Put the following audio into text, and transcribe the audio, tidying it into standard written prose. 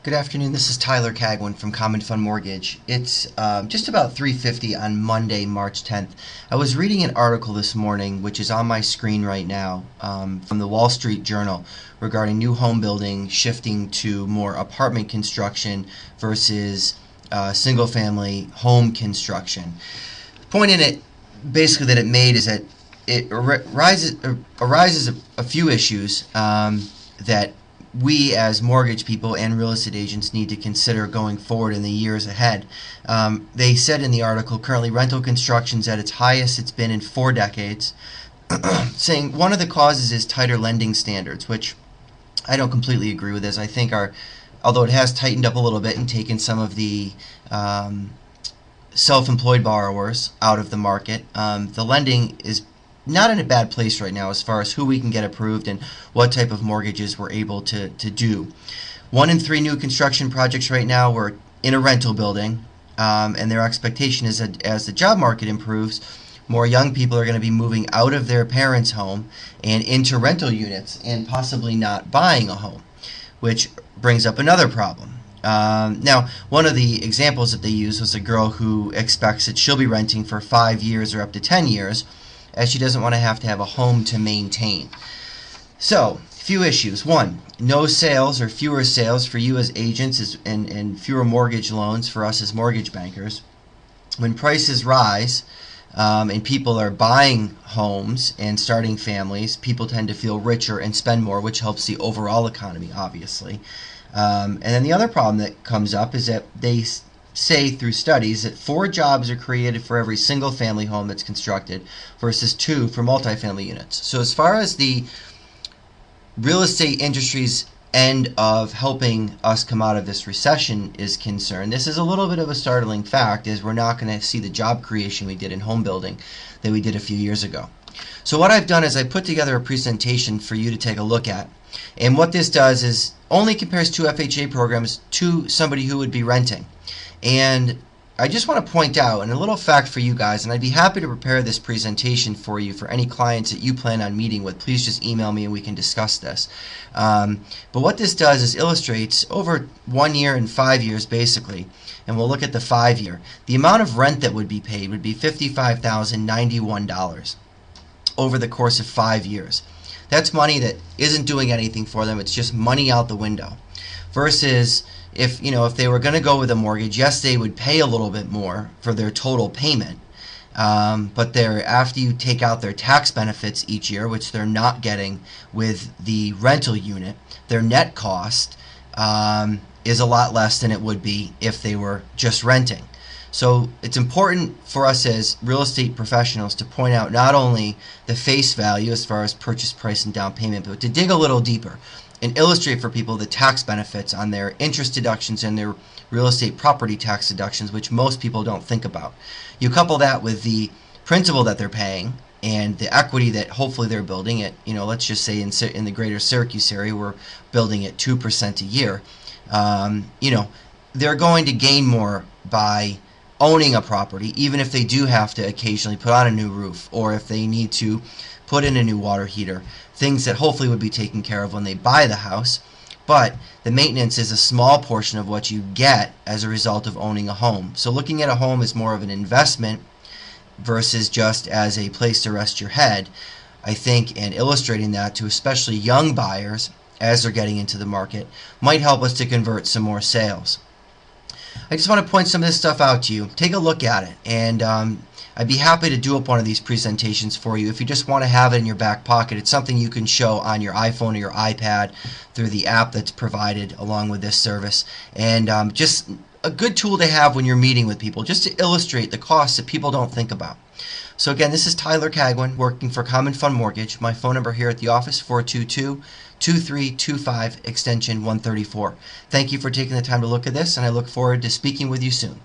Good afternoon. This is Tyler Cagwin from Common Fund Mortgage. It's just about 3:50 on Monday, March 10th. I was reading an article this morning, which is on my screen right now, from the Wall Street Journal regarding new home building shifting to more apartment construction versus single-family home construction. The point in it, basically, that it made is that it arises a few issues that we as mortgage people and real estate agents need to consider going forward in the years ahead. They said in the article, currently rental construction is at its highest it's been in 4 decades, saying one of the causes is tighter lending standards, which I don't completely agree with, as I think although it has tightened up a little bit and taken some of the self-employed borrowers out of the market, the lending is not in a bad place right now as far as who we can get approved and what type of mortgages we're able to do. 1 in 3 new construction projects right now were in a rental building, and their expectation is that as the job market improves, more young people are going to be moving out of their parents' home and into rental units and possibly not buying a home, which brings up another problem. Now, one of the examples that they used was a girl who expects that she'll be renting for 5 years or up to 10 years, as she doesn't want to have a home to maintain. So, few issues. 1, no sales or fewer sales for you as agents and fewer mortgage loans for us as mortgage bankers. When prices rise and people are buying homes and starting families, people tend to feel richer and spend more, which helps the overall economy, obviously. And then the other problem that comes up is that they say through studies that 4 jobs are created for every single family home that's constructed versus 2 for multifamily units. So as far as the real estate industry's end of helping us come out of this recession is concerned, this is a little bit of a startling fact, as we're not going to see the job creation we did in home building that we did a few years ago. So what I've done is I put together a presentation for you to take a look at, and what this does is only compares 2 FHA programs to somebody who would be renting. And I just want to point out, and a little fact for you guys, and I'd be happy to prepare this presentation for you for any clients that you plan on meeting with. Please just email me and we can discuss this. But what this does is illustrates over 1 year and 5 years basically, and we'll look at the 5 year. The amount of rent that would be paid would be $55,091 over the course of 5 years. That's money that isn't doing anything for them. It's just money out the window. Versus if they were going to go with a mortgage, yes, they would pay a little bit more for their total payment, but after you take out their tax benefits each year, which they're not getting with the rental unit, their net cost is a lot less than it would be if they were just renting. So it's important for us as real estate professionals to point out not only the face value as far as purchase price and down payment, but to dig a little deeper and illustrate for people the tax benefits on their interest deductions and their real estate property tax deductions, which most people don't think about. You couple that with the principal that they're paying and the equity that hopefully they're building at, let's just say in the greater Syracuse area, we're building at 2% a year. They're going to gain more by owning a property, even if they do have to occasionally put on a new roof, or if they need to put in a new water heater, things that hopefully would be taken care of when they buy the house. But the maintenance is a small portion of what you get as a result of owning a home. So looking at a home is more of an investment versus just as a place to rest your head, I think, and illustrating that to especially young buyers as they're getting into the market might help us to convert some more sales. I just want to point some of this stuff out to you. Take a look at it, and I'd be happy to do up one of these presentations for you. If you just want to have it in your back pocket, it's something you can show on your iPhone or your iPad through the app that's provided along with this service. And just a good tool to have when you're meeting with people, just to illustrate the costs that people don't think about. So again, this is Tyler Cagwin working for Common Fund Mortgage. My phone number here at the office, 422-2325, extension 134. Thank you for taking the time to look at this, and I look forward to speaking with you soon.